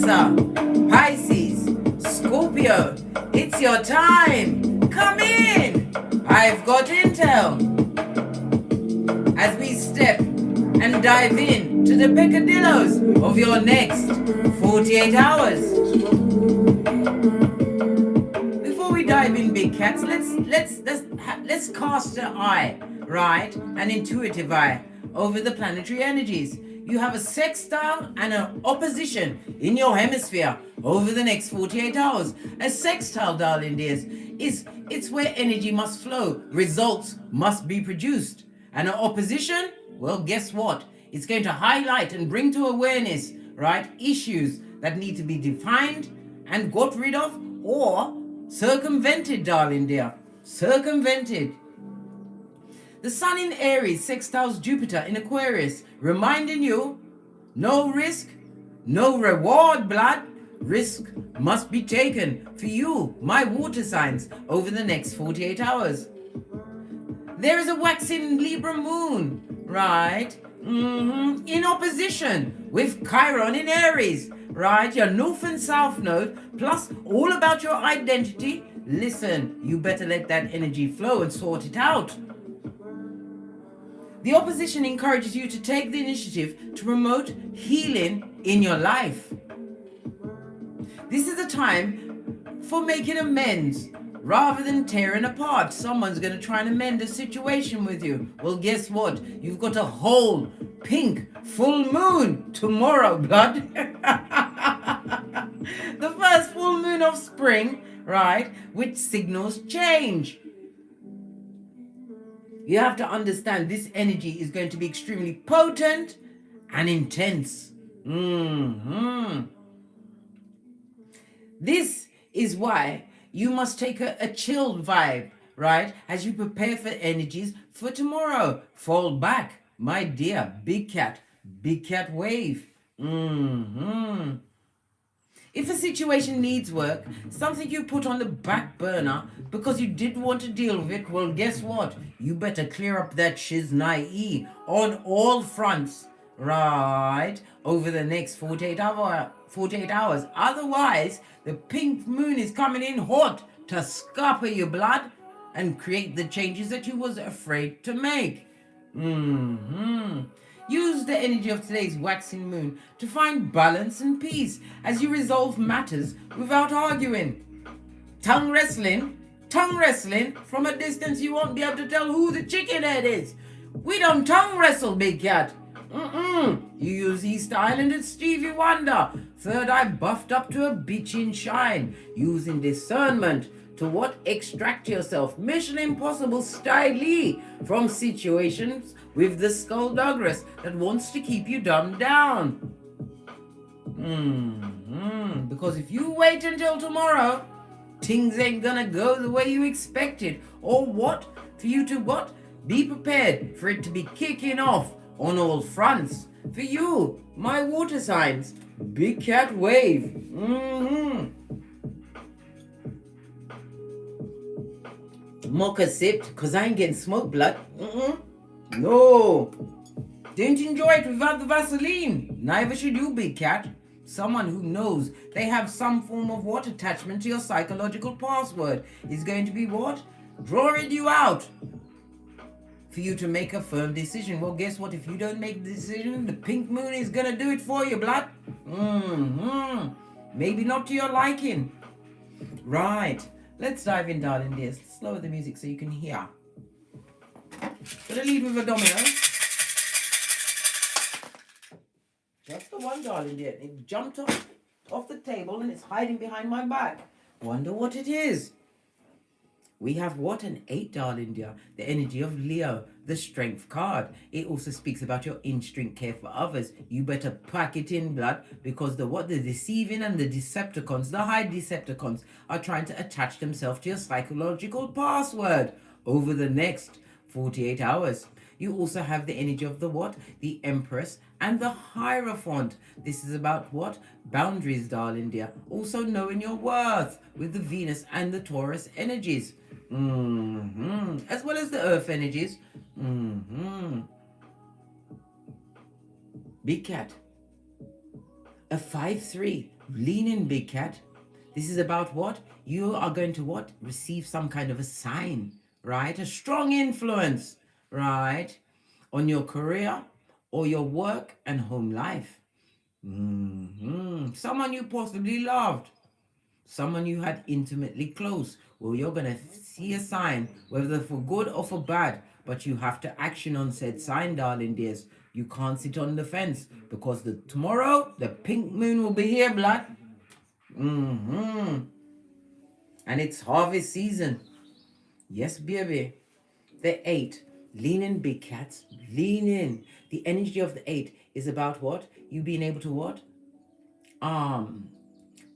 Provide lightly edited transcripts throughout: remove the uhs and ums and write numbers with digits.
Cancer, Pisces, Scorpio, it's your time. Come in. I've got intel. As we step and dive in to the peccadillos of your next 48 hours. Before we dive in, big cats, let's cast an eye, right? An intuitive eye over the planetary energies. You have a sextile and an opposition in your hemisphere over the next 48 hours. A sextile, darling dears, it's where energy must flow, results must be produced. And an opposition, well, guess what? It's going to highlight and bring to awareness, right, issues that need to be defined and got rid of or circumvented, darling dear. Circumvented. The Sun in Aries sextiles Jupiter in Aquarius, reminding you, no risk, no reward, blood. Risk must be taken for you, my water signs, over the next 48 hours. There is a waxing Libra moon, right? In opposition with Chiron in Aries, right? Your North and South node, plus all about your identity. Listen, you better let that energy flow and sort it out. The opposition encourages you to take the initiative to promote healing in your life. This is a time for making amends rather than tearing apart. Someone's going to try and amend a situation with you. Well, guess what? You've got a whole pink full moon tomorrow, blood. The first full moon of spring, right? Which signals change. You have to understand this energy is going to be extremely potent and intense. This is why you must take a chilled vibe, right? As you prepare for energies for tomorrow. Fall back, my dear big cat wave. If a situation needs work, something you put on the back burner because you didn't want to deal with it, well, guess what? You better clear up that shiznai on all fronts, right? Over the next 48 hours. Otherwise, the pink moon is coming in hot to scupper your blood and create the changes that you was afraid to make. Use the energy of today's waxing moon to find balance and peace as you resolve matters without arguing. Tongue wrestling from a distance. You won't be able to tell who the chicken head is. We don't tongue wrestle, big cat. You use East Island and Stevie Wonder. Third eye buffed up to a bitchin' shine. Using discernment to what? Extract yourself Mission Impossible style from situations with the skullduggeress that wants to keep you dumbed down. Because if you wait until tomorrow, things ain't gonna go the way you expected. Or what? For you to what? Be prepared for it to be kicking off on all fronts. For you, my water signs, big cat wave. Mocha sipped, cause I ain't getting smoke, blood. No. Don't enjoy it without the Vaseline. Neither should you, big cat. Someone who knows they have some form of what attachment to your psychological password is going to be what? Drawing you out for you to make a firm decision. Well, guess what? If you don't make the decision, the pink moon is gonna do it for you, blood. Maybe not to your liking. Right. Let's dive in, darling dears. Slower the music so you can hear. Gonna lead with a domino. Just the one, darling dear. It jumped off the table and it's hiding behind my back. Wonder what it is. We have what? An 8, darling dear. The energy of Leo, the strength card. It also speaks about your instinct care for others. You better pack it in, blood, because the deceiving and the Decepticons, the high Decepticons, are trying to attach themselves to your psychological password over the next 48 hours. You also have the energy of the what? The Empress and the Hierophant. This is about what? Boundaries, darling dear. Also knowing your worth with the Venus and the Taurus energies. As well as the Earth energies. Big cat. A 5-3 Lean in, big cat. This is about what? You are going to what? Receive some kind of a sign, right? A strong influence, right? On your career or your work and home life. Someone you possibly loved. Someone you had intimately close. Well, you're going to see a sign, whether for good or for bad. But you have to action on said sign, darling dears. You can't sit on the fence because tomorrow, the pink moon will be here, blood. And it's harvest season. Yes, baby. The 8. Lean in, big cats. Lean in. The energy of the 8 is about what? You being able to what?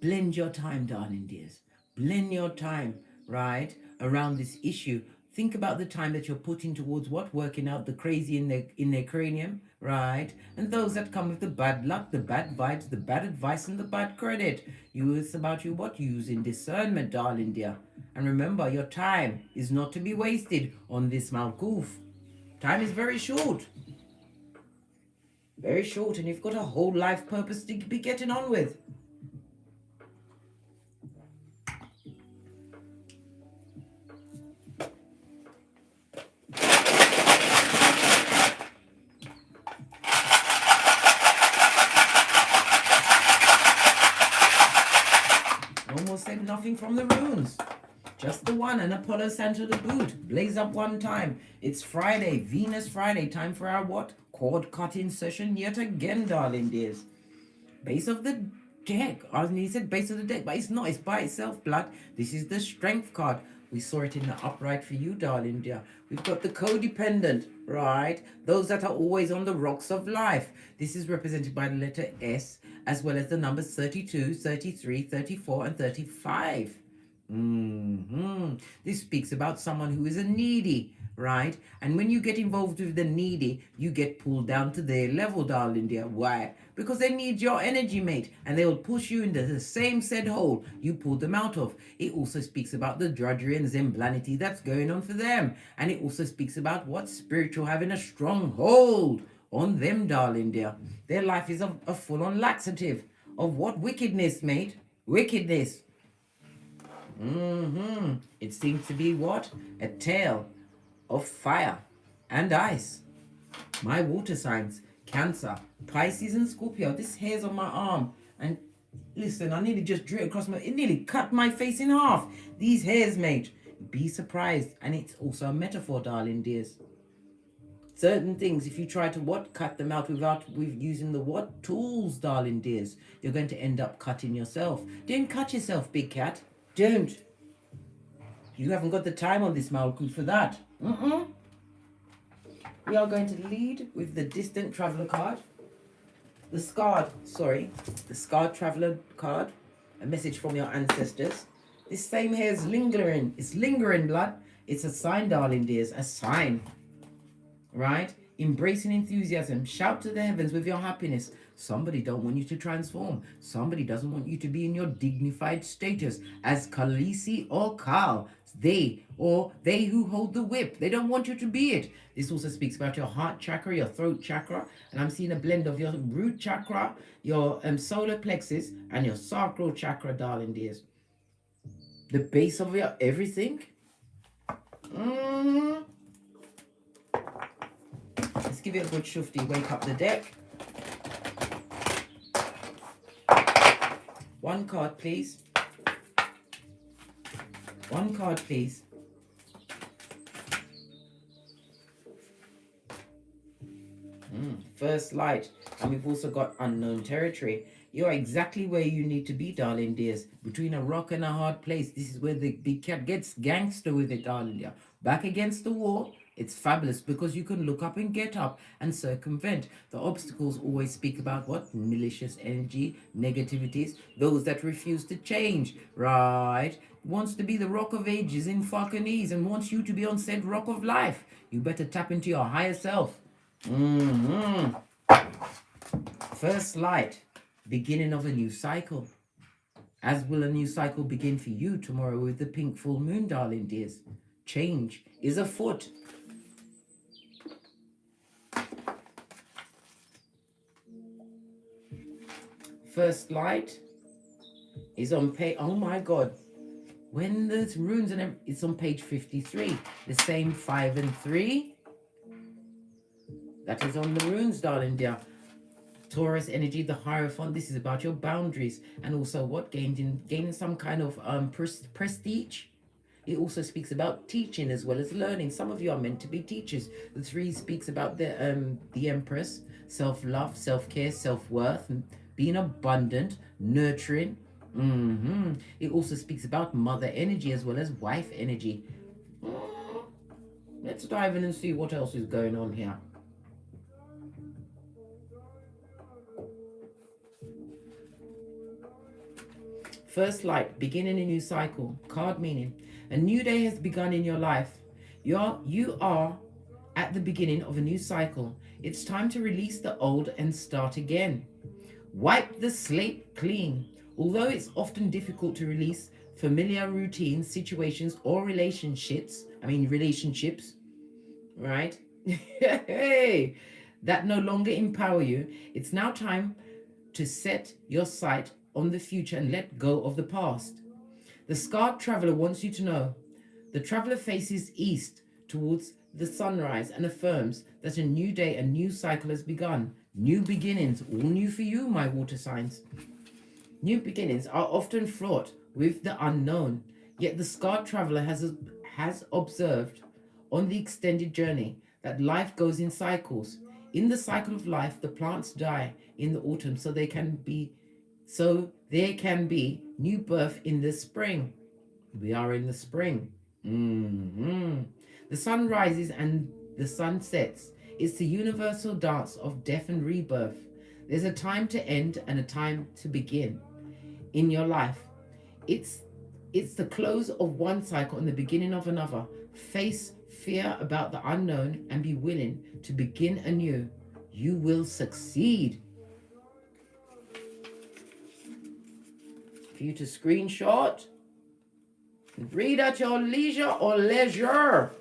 Blend your time, darling dears. Blend your time, right, around this issue. Think about the time that you're putting towards what? Working out the crazy in their cranium, right? And those that come with the bad luck, the bad vibes, the bad advice, and the bad credit. It's about you what? Using discernment, darling dear. And remember, your time is not to be wasted on this malkoof. Time is very short. Very short, and you've got a whole life purpose to be getting on with. Almost said nothing from the runes. Just the one, and Apollo Santa the boot. Blaze up one time. It's Friday, Venus Friday. Time for our what? Cord cutting session yet again, darling dears. Base of the deck. I said base of the deck, but it's not. It's by itself, blood. This is the strength card. We saw it in the upright for you, darling dear. We've got the codependent, right? Those that are always on the rocks of life. This is represented by the letter S, as well as the numbers 32, 33, 34, and 35. This speaks about someone who is a needy, right? And when you get involved with the needy, you get pulled down to their level, darling dear. Why? Because they need your energy, mate, and they will push you into the same said hole you pulled them out of. It also speaks about the drudgery and zemblanity that's going on for them. And it also speaks about what? Spiritual having a strong hold on them, darling dear. Their life is a full-on laxative of what? Wickedness, mate. Wickedness. It seems to be what? A tale of fire and ice. My water signs, Cancer, Pisces, and Scorpio. This hair's on my arm. And listen, I nearly just drew it across it nearly cut my face in half. These hairs, mate. Be surprised. And it's also a metaphor, darling dears. Certain things, if you try to what? Cut them out with using the what? Tools, darling dears. You're going to end up cutting yourself. Don't cut yourself, big cat. Don't. You haven't got the time on this Malkuth for that. We are going to lead with the distant traveler card. The scarred traveler card. A message from your ancestors. This same hair is lingering. It's lingering, blood. It's a sign, darling dears. A sign. Right? Embracing enthusiasm. Shout to the heavens with your happiness. Somebody don't want you to transform. Somebody doesn't want you to be in your dignified status as Khaleesi or Khal. They who hold the whip. They don't want you to be it. This also speaks about your heart chakra, your throat chakra, and I'm seeing a blend of your root chakra, your solar plexus, and your sacral chakra, darling dears. The base of your everything. Let's give it a good shufty. Wake up the deck. One card, please. One card, please. First light. And we've also got unknown territory. You're exactly where you need to be, darling dears. Between a rock and a hard place. This is where the big cat gets gangster with it, darling dear. Back against the wall. It's fabulous because you can look up and get up and circumvent. The obstacles always speak about what? Malicious energy, negativities, those that refuse to change, right? Wants to be the rock of ages in fucking ease and wants you to be on said rock of life. You better tap into your higher self. First light, beginning of a new cycle. As will a new cycle begin for you tomorrow with the pink full moon, darling dears. Change is afoot. First light, is on page, oh my God. When there's runes and everything, it's on page 53. The same 5 and 3. That is on the runes, darling dear. Taurus energy, the Hierophant. This is about your boundaries and also what gaining some kind of prestige. It also speaks about teaching as well as learning. Some of you are meant to be teachers. The 3 speaks about the Empress, self-love, self-care, self-worth, being abundant, nurturing. It also speaks about mother energy as well as wife energy. Let's dive in and see what else is going on here. First light, beginning a new cycle. Card meaning, a new day has begun in your life. You are at the beginning of a new cycle. It's time to release the old and start again. Wipe the slate clean. Although it's often difficult to release familiar routines, situations, or relationships, right? Hey, that no longer empower you, it's now time to set your sight on the future and let go of the past. The scarred traveler wants you to know. The traveler faces east towards the sunrise and affirms that a new day, a new cycle has begun. New beginnings, all new for you, my water signs. New beginnings are often fraught with the unknown, yet the scarred traveler has observed on the extended journey that life goes in cycles. In the cycle of life, the plants die in the autumn so there can be new birth in the spring. We are in the spring. The sun rises and the sun sets. It's the universal dance of death and rebirth. There's a time to end and a time to begin in your life. It's the close of one cycle and the beginning of another. Face fear about the unknown and be willing to begin anew. You will succeed. For you to screenshot, read at your leisure or leisure.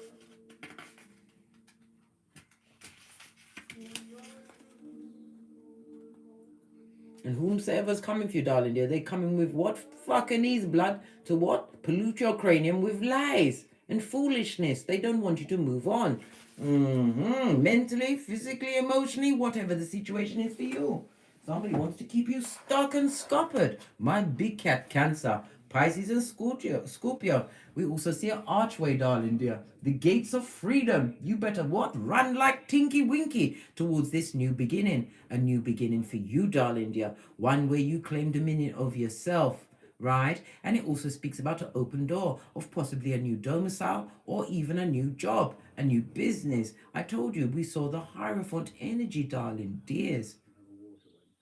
And whomsoever's coming for you, darling dear, they're coming with what? Fucking ease blood to what? Pollute your cranium with lies and foolishness. They don't want you to move on. Mentally, physically, emotionally, whatever the situation is for you. Somebody wants to keep you stuck and scuppered. My big cat, Cancer, Pisces and Scorpio. We also see an archway, darling dear. The gates of freedom. You better what? Run like Tinky Winky towards this new beginning. A new beginning for you, darling dear. One where you claim dominion over yourself, right? And it also speaks about an open door of possibly a new domicile or even a new job, a new business. I told you, we saw the Hierophant energy, darling dears.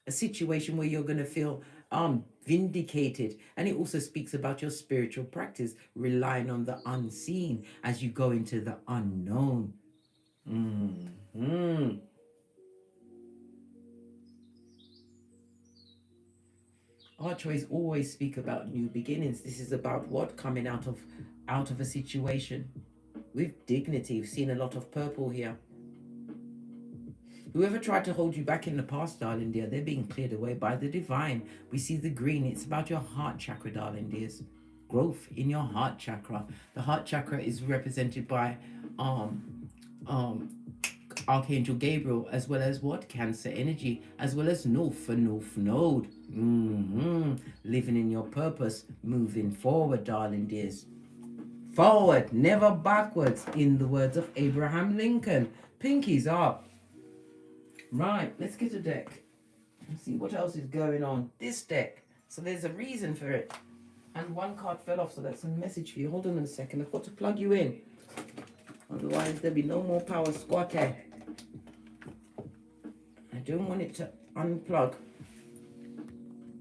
A situation where you're going to feel vindicated. And it also speaks about your spiritual practice, relying on the unseen as you go into the unknown. Archways always speak about new beginnings. This is about what? Coming out of a situation with dignity. We've seen a lot of purple here. Whoever tried to hold you back in the past, darling dear, they're being cleared away by the divine. We see the green. It's about your heart chakra, darling dears. Growth in your heart chakra. The heart chakra is represented by Archangel Gabriel, as well as what? Cancer energy, as well as North Node. Living in your purpose, moving forward, darling dears. Forward, never backwards, in the words of Abraham Lincoln. Pinkies up. Right, let's get a deck and see what else is going on. This deck, so there's a reason for it. And one card fell off, so that's a message for you. Hold on a second, I've got to plug you in. Otherwise, there'll be no more power squat. I don't want it to unplug.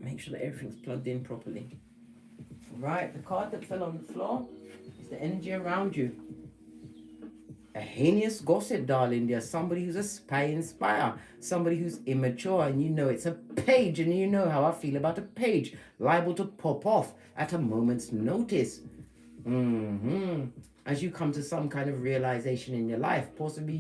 Make sure that everything's plugged in properly. Right, the card that fell on the floor is the energy around you. A heinous gossip, darling dear. Somebody who's a spy and spire. Somebody who's immature, and you know it's a page, and you know how I feel about a page. Liable to pop off at a moment's notice. As you come to some kind of realization in your life. Possibly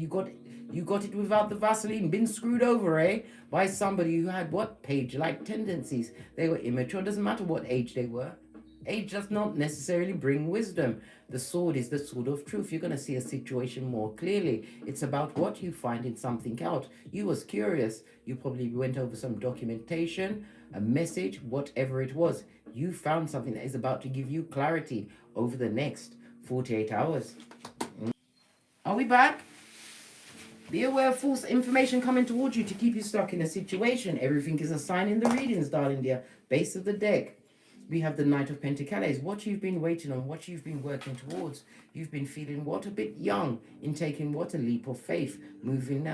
You got it without the Vaseline, been screwed over, by somebody who had what? Page-like tendencies. They were immature. Doesn't matter what age they were. Age does not necessarily bring wisdom. The sword is the sword of truth. You're going to see a situation more clearly. It's about what you find in something else. You was curious. You probably went over some documentation, a message, whatever it was. You found something that is about to give you clarity over the next 48 hours. Are we back? Be aware of false information coming towards you to keep you stuck in a situation. Everything is a sign in the readings, darling dear. Base of the deck. We have the Knight of Pentacles. What you've been waiting on, what you've been working towards. You've been feeling what? A bit young in taking what? A leap of faith. Moving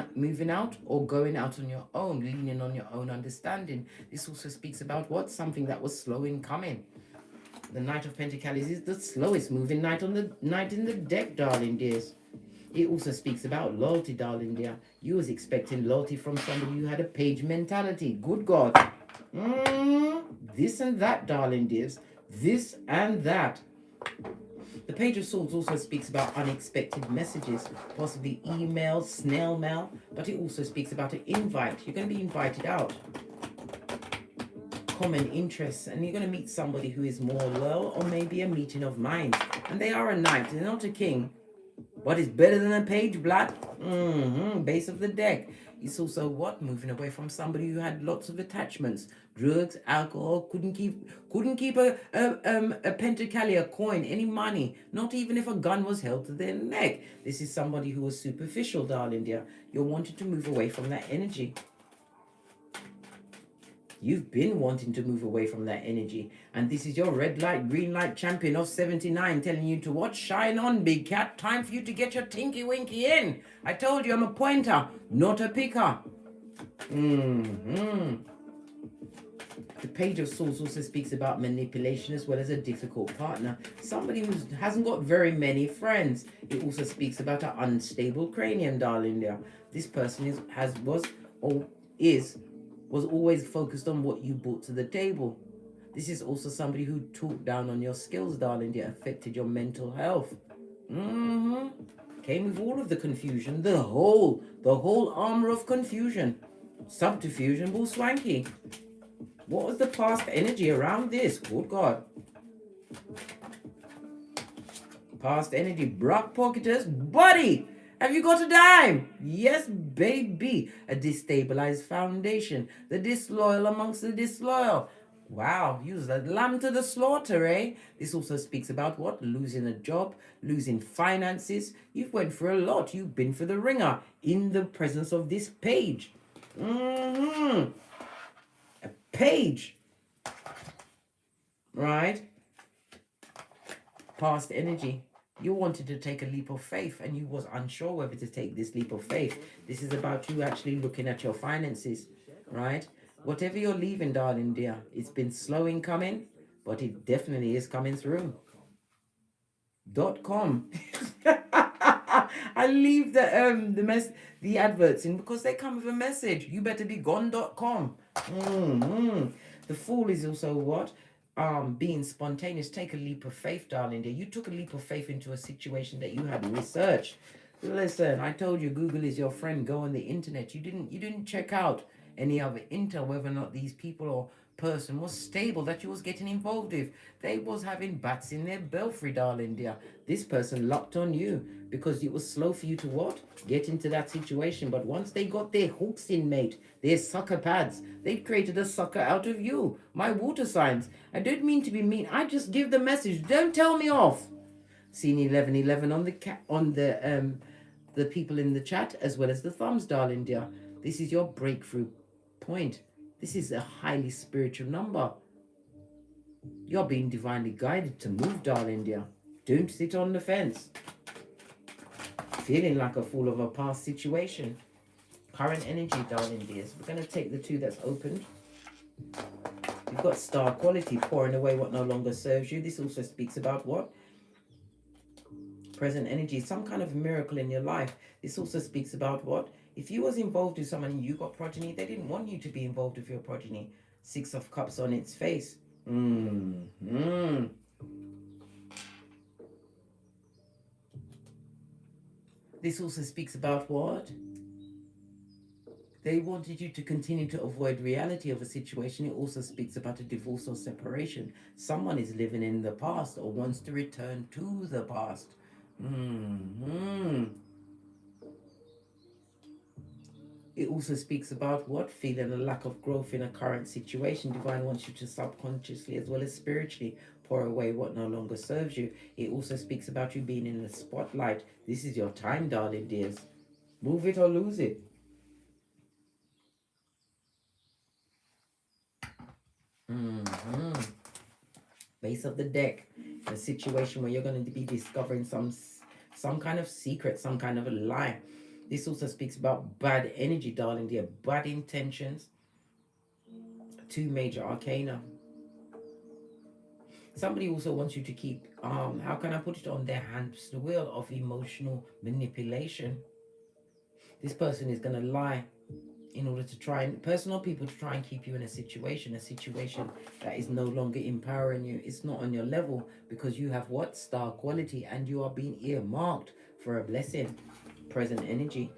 out or going out on your own. Leaning on your own understanding. This also speaks about what? Something that was slow in coming. The Knight of Pentacles is the slowest moving knight in the deck, darling dears. It also speaks about loyalty, darling dear. You was expecting loyalty from somebody who had a page mentality. Good God. This and that, darling dears. This and that. The Page of Swords also speaks about unexpected messages, possibly emails, snail mail, but it also speaks about an invite. You're going to be invited out. Common interests, and you're going to meet somebody who is more loyal, or maybe a meeting of minds. And they are a knight, they're not a king. What is better than a page, blood? Base of the deck. It's also what? Moving away from somebody who had lots of attachments. Drugs, alcohol, couldn't keep a pentacali, a coin, any money. Not even if a gun was held to their neck. This is somebody who was superficial, darling dear. You're wanting to move away from that energy. You've been wanting to move away from that energy. And this is your red light, green light champion of 79 telling you to what? Shine on, big cat. Time for you to get your tinky winky in. I told you I'm a pointer, not a picker. The Page of Swords also speaks about manipulation as well as a difficult partner. Somebody who hasn't got very many friends. It also speaks about an unstable cranium, darling there. This person was always focused on what you brought to the table. This is also somebody who talked down on your skills, darling dear, affected your mental health. Came with all of the confusion, the whole armor of confusion. Subterfusion, bull swanky. What was the past energy around this? Good God. Past energy, Brock Pocketers, buddy. Have you got a dime? Yes, baby. A destabilized foundation. The disloyal amongst the disloyal. Wow, use the lamb to the slaughter, eh? This also speaks about what? Losing a job, losing finances. You've went for a lot. You've been for the ringer in the presence of this page. A page. Right? Past energy. You wanted to take a leap of faith and you was unsure whether to take this leap of faith. This is about you actually looking at your finances, right? Whatever you're leaving, darling dear, it's been slow in coming, but it definitely is coming through. .com. I leave the adverts in because they come with a message. You better be gone.com. The Fool is also what? Being spontaneous. Take a leap of faith, darling dear. You took a leap of faith into a situation that you had researched. Listen, I told you Google is your friend. Go on the internet. You didn't check out any other intel whether or not these people or person was stable that you was getting involved with. They was having bats in their belfry, darling dear. This person locked on you because it was slow for you to what? Get into that situation. But once they got their hooks in, mate, their sucker pads, they created a sucker out of you. My water signs. I don't mean to be mean. I just give the message. Don't tell me off. Scene 1111 on the people in the chat as well as the thumbs, darling dear. This is your breakthrough point. This is a highly spiritual number. You're being divinely guided to move, darling dear. Don't sit on the fence. Feeling like a fool of a past situation. Current energy, darling dears. We're going to take the two that's opened. You've got star quality, pouring away what no longer serves you. This also speaks about what? Present energy, some kind of miracle in your life. This also speaks about what? If you was involved with someone and you got progeny, they didn't want you to be involved with your progeny. 6 of Cups on its face. This also speaks about what? They wanted you to continue to avoid reality of a situation. It also speaks about a divorce or separation. Someone is living in the past or wants to return to the past. It also speaks about what? Feeling a lack of growth in a current situation. Divine wants you to subconsciously as well as spiritually pour away what no longer serves you. It also speaks about you being in the spotlight. This is your time, darling dears. Move it or lose it. Base of the deck. A situation where you're going to be discovering some kind of secret, some kind of a lie. This also speaks about bad energy, darling dear. Bad intentions. Two major arcana. Somebody also wants you to keep, how can I put it, on their hamster wheel of emotional manipulation. This person is going to lie in order to try and, personal people, to try and keep you in a situation that is no longer empowering you. It's not on your level because you have what? Star quality, and you are being earmarked for a blessing. Present energy.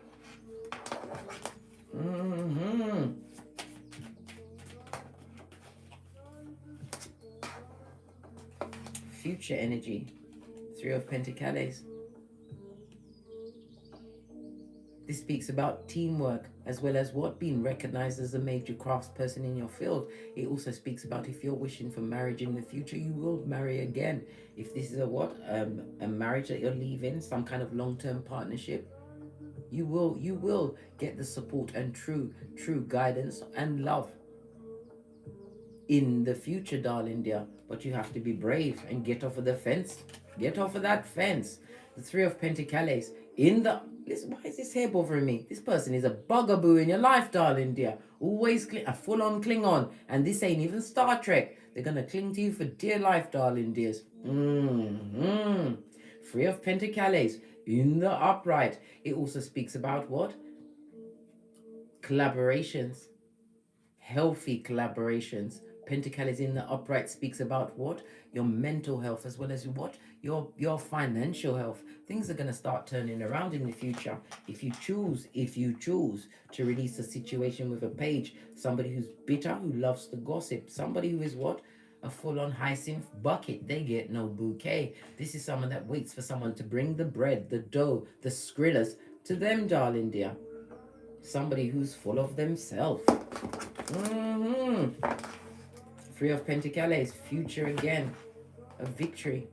Future energy. Three of Pentacles. This speaks about teamwork as well as what? Being recognized as a major craftsperson in your field. It also speaks about if you're wishing for marriage in the future, you will marry again. If this is a what? A marriage that you're leaving, some kind of long-term partnership, you will get the support and true guidance and love in the future, darling dear. But you have to be brave and get off of the fence. Get off of that fence. The Three of Pentacles in the... Listen, why is this hair bothering me? This person is a bugaboo in your life, darling dear. Always a full-on Klingon. And this ain't even Star Trek. They're going to cling to you for dear life, darling dears. Three of Pentacles in the upright. It also speaks about what? Collaborations. Healthy collaborations. Pentacles in the upright speaks about what? Your mental health as well as what? Your financial health. Things are going to start turning around in the future if you choose to release a situation with a page. Somebody who's bitter, who loves to gossip. Somebody who is what? A full-on hyacinth bucket. They get no bouquet. This is someone that waits for someone to bring the bread, the dough, the skrillers to them, darling dear. Somebody who's full of themselves. Three of Pentacles, future again, a victory.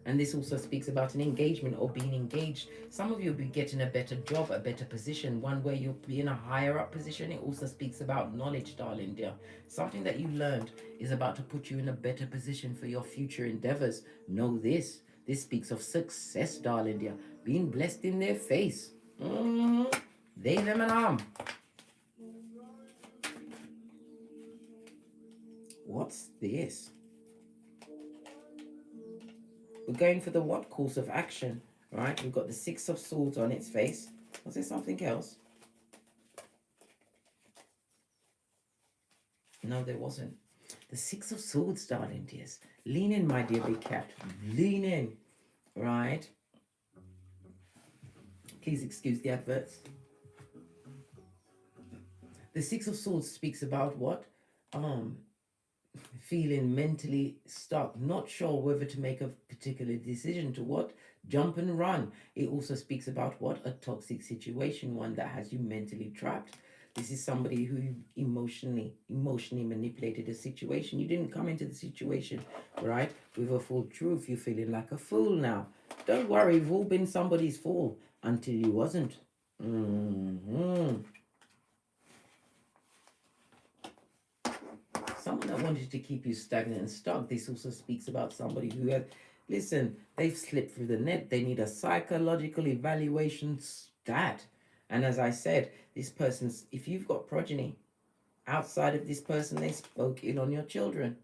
And this also speaks about an engagement or being engaged. Some of you will be getting a better job, a better position, one where you'll be in a higher up position. It also speaks about knowledge, darling dear. Something that you learned is about to put you in a better position for your future endeavors. Know this. This speaks of success, darling dear. Being blessed in their face. They, them, and arm. What's this? We're going for the what? Course of action, right? We've got the Six of Swords on its face. Was there something else? No, there wasn't. The Six of Swords, darling dears. Lean in, my dear big cat. Lean in, right? Please excuse the adverts. The Six of Swords speaks about what? Feeling mentally stuck, not sure whether to make a particular decision to what? Jump and run. It also speaks about what? A toxic situation, one that has you mentally trapped. This is somebody who emotionally manipulated a situation. You didn't come into the situation, right, with a full truth. You're feeling like a fool now. Don't worry, you've all been somebody's fool until you wasn't. Someone that wanted to keep you stagnant and stuck. This also speaks about somebody who had, listen, they've slipped through the net. They need a psychological evaluation stat. And as I said, this person's, if you've got progeny, outside of this person, they spoke ill on your children.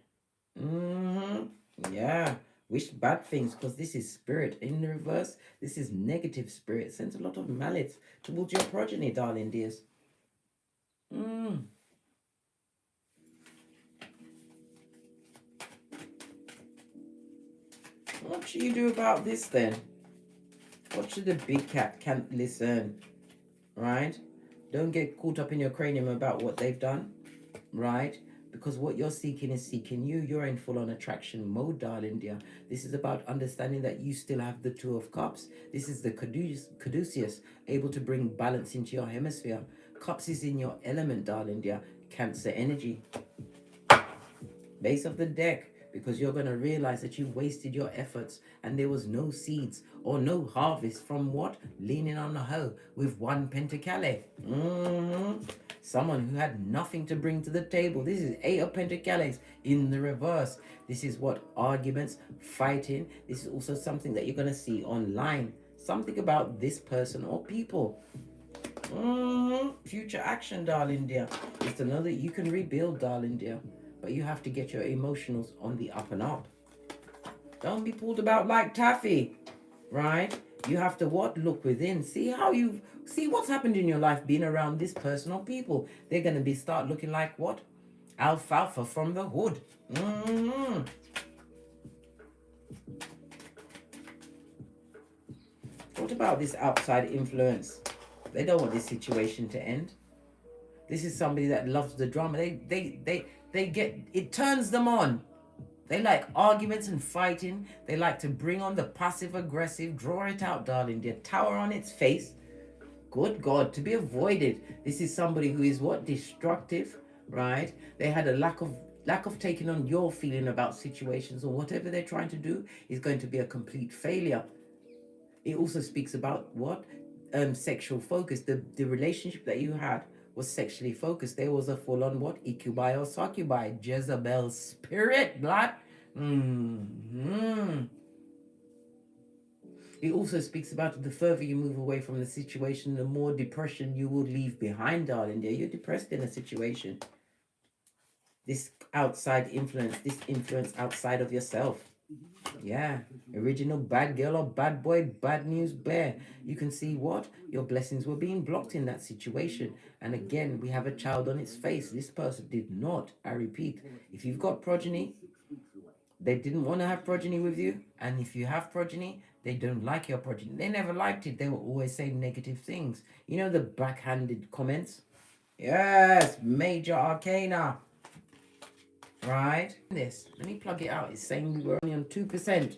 Yeah. Wish bad things, because this is spirit. In the reverse, this is negative spirit. Sends a lot of malice towards your progeny, darling dears. What should you do about this then? What should the big cat can't listen? Right? Don't get caught up in your cranium about what they've done, right? Because what you're seeking is seeking you. You're in full-on attraction mode, darling dear. This is about understanding that you still have the Two of Cups. This is the caduceus, able to bring balance into your hemisphere. Cups is in your element, darling dear. Cancer energy. Base of the deck, because you're going to realize that you wasted your efforts and there was no seeds or no harvest from what? Leaning on the hoe with one pentacale. Someone who had nothing to bring to the table. This is 8 of Pentacles in the reverse. This is what? Arguments, fighting. This is also something that you're going to see online. Something about this person or people. Future action, darling dear. It's to know that you can rebuild, darling dear. But you have to get your emotionals on the up and up. Don't be pulled about like taffy, right? You have to what? Look within. See what's happened in your life being around this person or people. They're going to start looking like what? Alfalfa from the hood. What about this outside influence? They don't want this situation to end. This is somebody that loves the drama. It turns them on. They like arguments and fighting. They like to bring on the passive aggressive. Draw it out, darling dear. Tower on its face. Good God, to be avoided. This is somebody who is what? Destructive, right? They had a lack of taking on your feeling about situations, or whatever they're trying to do is going to be a complete failure. It also speaks about what? Sexual focus. The relationship that you had was sexually focused. There was a full-on what? Incubi or succubi. Jezebel spirit, blood. It also speaks about the further you move away from the situation, the more depression you will leave behind, darling dear. You're depressed in a situation. This outside influence, this influence outside of yourself. Yeah, original bad girl or bad boy, bad news bear. You can see what? Your blessings were being blocked in that situation. And again, we have a child on its face. This person did not, I repeat, if you've got progeny, they didn't want to have progeny with you. And if you have progeny, they don't like your progeny. They never liked it. They were always saying negative things. You know the backhanded comments? Yes, major arcana. Right? This. Let me plug it out. It's saying we were only on 2%.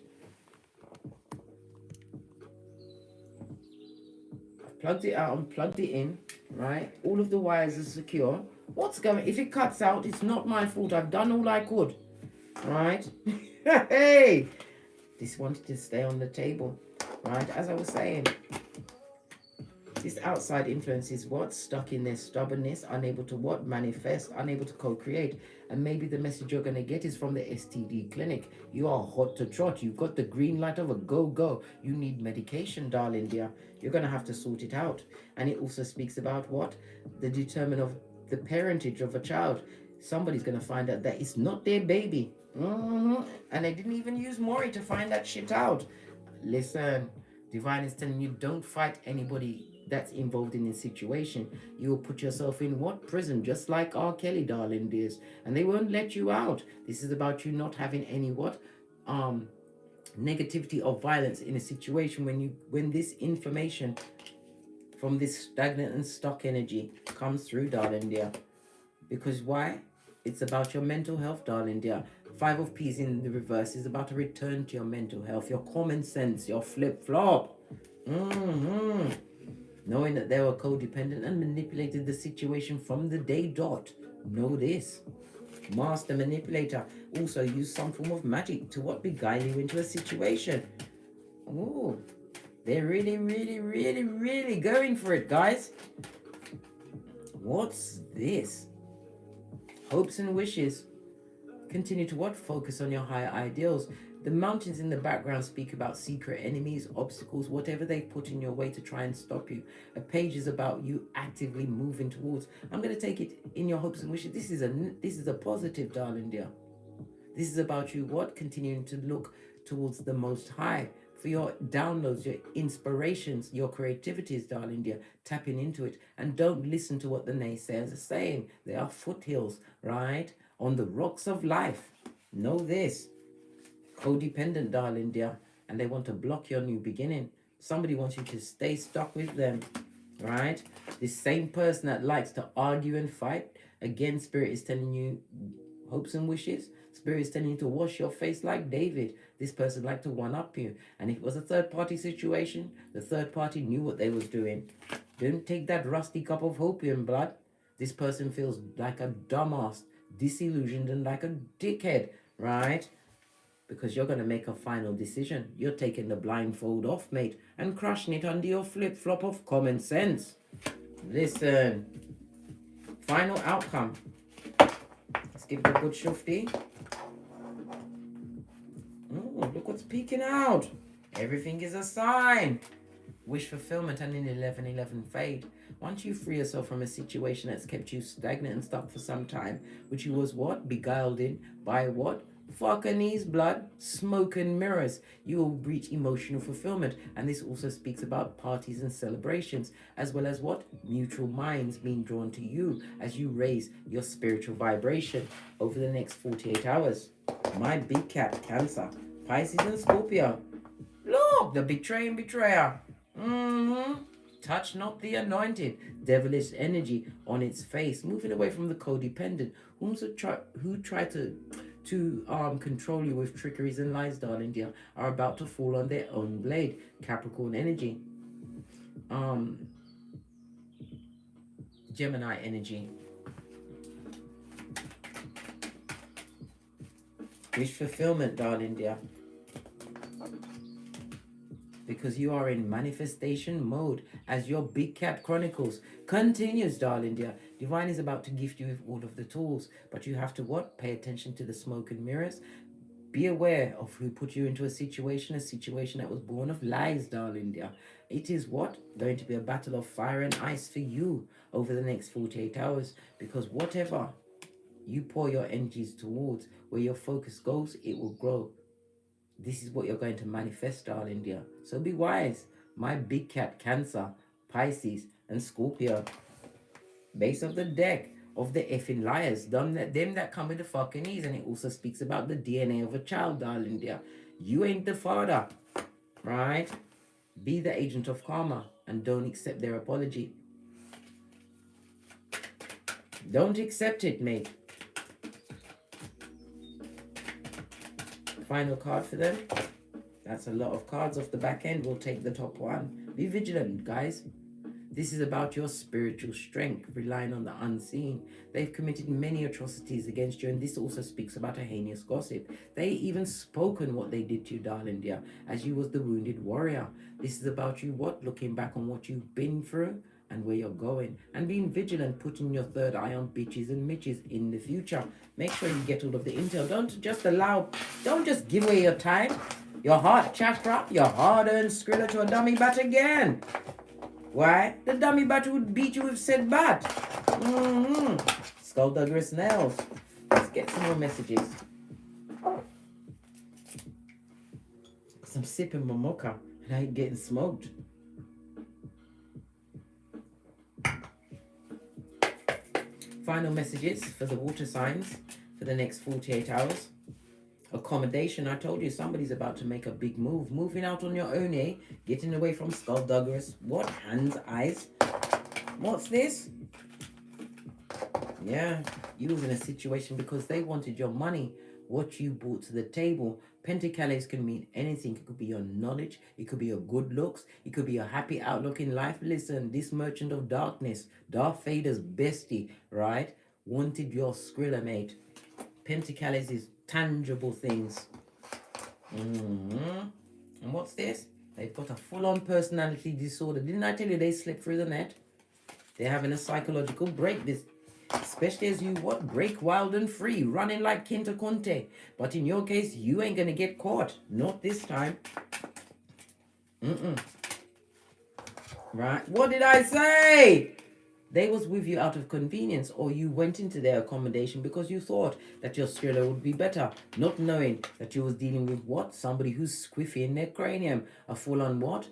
I've plugged it out and plugged it in. Right? All of the wires are secure. What's going? If it cuts out, it's not my fault. I've done all I could. Right? Hey! This wanted to stay on the table. Right? As I was saying, this outside influence is what? Stuck in their stubbornness, unable to what? Manifest, unable to co-create. And maybe the message you're going to get is from the STD clinic. You are hot to trot. You've got the green light of a go-go. You need medication, darling dear. You're going to have to sort it out. And it also speaks about what? The determination of the parentage of a child. Somebody's going to find out that it's not their baby. And they didn't even use Maury to find that shit out. Listen, Divine is telling you, don't fight anybody that's involved in this situation. You will put yourself in what? Prison, just like R. Kelly, darling dears. And they won't let you out. This is about you not having any what? Negativity or violence in a situation when this information from this stagnant and stuck energy comes through, darling dear. Because why? It's about your mental health, darling dear. 5 of Peas in the reverse is about to return to your mental health, your common sense, your flip-flop. Knowing that they were codependent and manipulated the situation from the day dot. Know this. Master manipulator also used some form of magic to what? Beguile you into a situation. Oh, they're really, really, really, really going for it, guys. What's this? Hopes and wishes. Continue to what? Focus on your higher ideals. The mountains in the background speak about secret enemies, obstacles, whatever they put in your way to try and stop you. A page is about you actively moving towards. I'm going to take it in your hopes and wishes. This is a positive, darling dear. This is about you what? Continuing to look towards the Most High for your downloads, your inspirations, your creativities, darling dear. Tapping into it. And don't listen to what the naysayers are saying. They are foothills, right? On the rocks of life. Know this. Codependent, darling dear. And they want to block your new beginning. Somebody wants you to stay stuck with them. right? This same person that likes to argue and fight, again, Spirit is telling you hopes and wishes. Spirit is telling you to wash your face like David. This person liked to one-up you. And if it was a third-party situation, the third party knew what they was doing. Don't take that rusty cup of opium, blood. This person feels like a dumbass, disillusioned, and like a dickhead, right? Because you're going to make a final decision. You're taking the blindfold off, mate, and crushing it under your flip-flop of common sense. Listen. Final outcome. Let's give it a good shufti. Oh, look what's peeking out. Everything is a sign. Wish fulfillment and in 11-11 fade. Once you free yourself from a situation that's kept you stagnant and stuck for some time, which you was what? Beguiled in by what? Fucking knees, blood, smoke and mirrors. You will reach emotional fulfillment. And this also speaks about parties and celebrations, as well as what? Mutual minds being drawn to you as you raise your spiritual vibration over the next 48 hours. My big cat, Cancer, Pisces and Scorpio. Look, the betraying betrayer. Touch not the anointed. Devilish energy on its face, moving away from the codependent, who try to control you with trickeries and lies, darling dear, are about to fall on their own blade. Capricorn energy. Gemini energy. Wish fulfillment, darling dear. Because you are in manifestation mode as your Big Cat Chronicles continues, darling dear. Divine is about to gift you with all of the tools, but you have to what? Pay attention to the smoke and mirrors. Be aware of who put you into a situation that was born of lies, darling dear. It is what? Going to be a battle of fire and ice for you over the next 48 hours, because whatever you pour your energies towards, where your focus goes, it will grow. This is what you're going to manifest, darling dear. So be wise. My big cat, Cancer, Pisces, and Scorpio. Base of the deck of the effing liars. Them that come with the fucking knees. And it also speaks about the DNA of a child, darling dear. You ain't the father, right? Be the agent of karma and don't accept their apology. Don't accept it, mate. Final card for them. That's a lot of cards off the back end. We'll take the top one. Be vigilant, guys. This is about your spiritual strength, relying on the unseen. They've committed many atrocities against you, and this also speaks about a heinous gossip. They even spoken what they did to you, darling dear, as you was the wounded warrior. This is about you, what? Looking back on what you've been through and where you're going, and being vigilant, putting your third eye on bitches and mitches in the future. Make sure you get all of the intel. Don't just give away your time, your heart chakra, your hard-earned skrilla to a dummy bat again. Why? The dummy bat would beat you with said bat. Skullduggerous nails. Let's get some more messages. I'm sipping my mocha and I ain't getting smoked. Final messages for the water signs for the next 48 hours. Accommodation. I told you somebody's about to make a big move. Moving out on your own, eh? Getting away from skullduggerous. What? Hands, eyes? What's this? Yeah, you was in a situation because they wanted your money. What you brought to the table. Pentacles can mean anything. It could be your knowledge. It could be your good looks. It could be a happy outlook in life. Listen, this merchant of darkness, Darth Vader's bestie, right? Wanted your skrilla, mate. Pentacles is tangible things. And what's this? They've got a full-on personality disorder. Didn't I tell you they slip through the net? They're having a psychological break. This, especially as you what? Break wild and free, running like Kinta Conte. But in your case, you ain't gonna get caught. Not this time. Right? What did I say? They was with you out of convenience, or you went into their accommodation because you thought that your skrilla would be better, not knowing that you was dealing with what? Somebody who's squiffy in their cranium. A full-on what?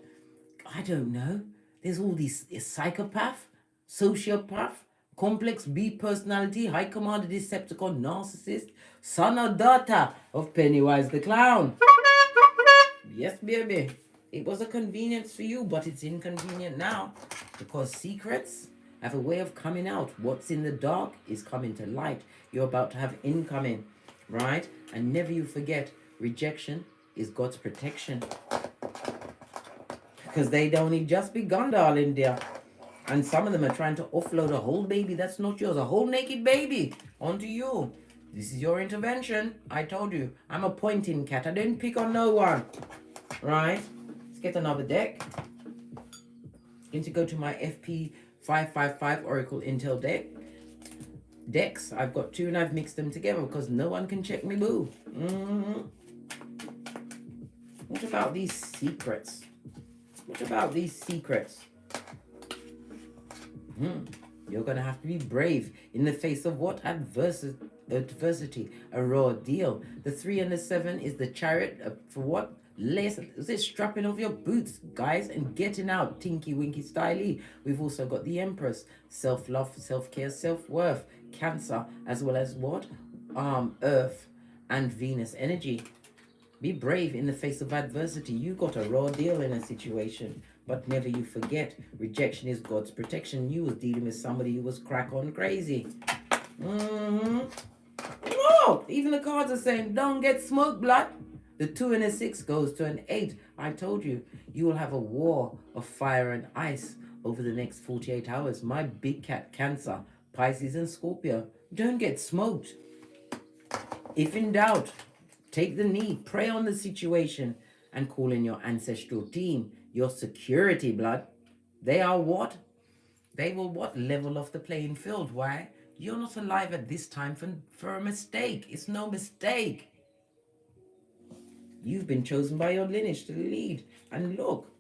I don't know. There's all these psychopath, sociopath, complex B personality, high commander, Decepticon, narcissist, son or daughter of Pennywise the Clown. Yes, baby. It was a convenience for you, but it's inconvenient now because secrets have a way of coming out. What's in the dark is coming to light. You're about to have incoming, right? And never you forget, rejection is God's protection. Because they'd only just begun, darling dear. And some of them are trying to offload a whole baby that's not yours, a whole naked baby onto you. This is your intervention. I told you, I'm a pointing cat. I didn't pick on no one. Right? Let's get another deck. Going to go to my FP 555 Oracle Intel decks. I've got two and I've mixed them together because no one can check me, boo. What about these secrets? What about these secrets? You're going to have to be brave in the face of what? Adversity, a raw deal. The 3 and the 7 is the Chariot for what? Less, is it strapping off your boots, guys, and getting out, tinky winky styly. We've also got the Empress, self-love, self-care, self-worth, Cancer, as well as what? Earth and Venus energy. Be brave in the face of adversity. You got a raw deal in a situation. But never you forget, rejection is God's protection. You was dealing with somebody who was crack on crazy. Oh, even the cards are saying, don't get smoked, blood. The 2 and a 6 goes to an 8. I told you, you will have a war of fire and ice over the next 48 hours. My big cat, Cancer, Pisces and Scorpio. Don't get smoked. If in doubt, take the knee, pray on the situation, and call in your ancestral team. Your security, blood. They are what? They will what? Level off the playing field. Why? You're not alive at this time for a mistake. It's no mistake. You've been chosen by your lineage to lead. And look,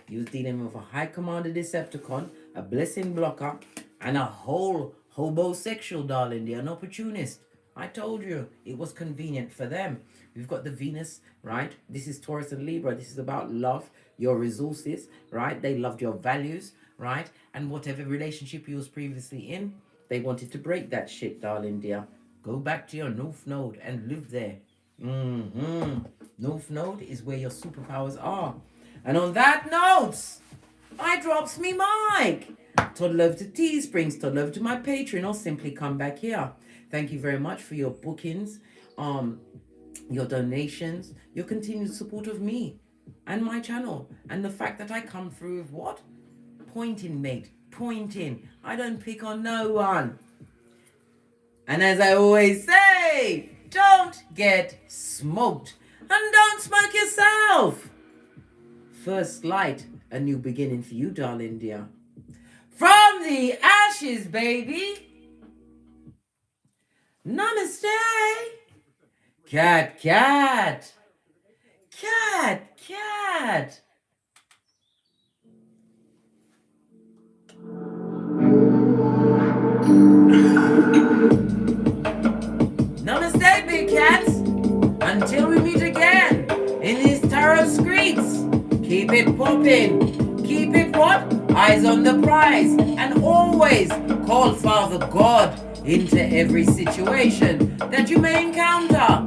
you're dealing with a high commander Decepticon, a blessing blocker, and a whole homosexual, darling. They're an opportunist. I told you it was convenient for them. We've got the Venus, right? This is Taurus and Libra. This is about love, your resources, right? They loved your values, right? And whatever relationship you was previously in, they wanted to break that shit, darling dear. Go back to your North Node and live there. North Node is where your superpowers are. And on that note, I drops me mic. Toddle over to Teesprings, toddle over to my Patreon, or simply come back here. Thank you very much for your bookings, your donations, your continued support of me and my channel, and the fact that I come through with what? Pointing, mate. Pointing. I don't pick on no one. And as I always say, don't get smoked. And don't smoke yourself. First light, a new beginning for you, darling dear. From the ashes, baby. Namaste. Cat, cat. Cat, cat. Namaste, big cats. Until we meet again in these tarot streets, keep it popping. Keep it what? Eyes on the prize. And always call Father God into every situation that you may encounter.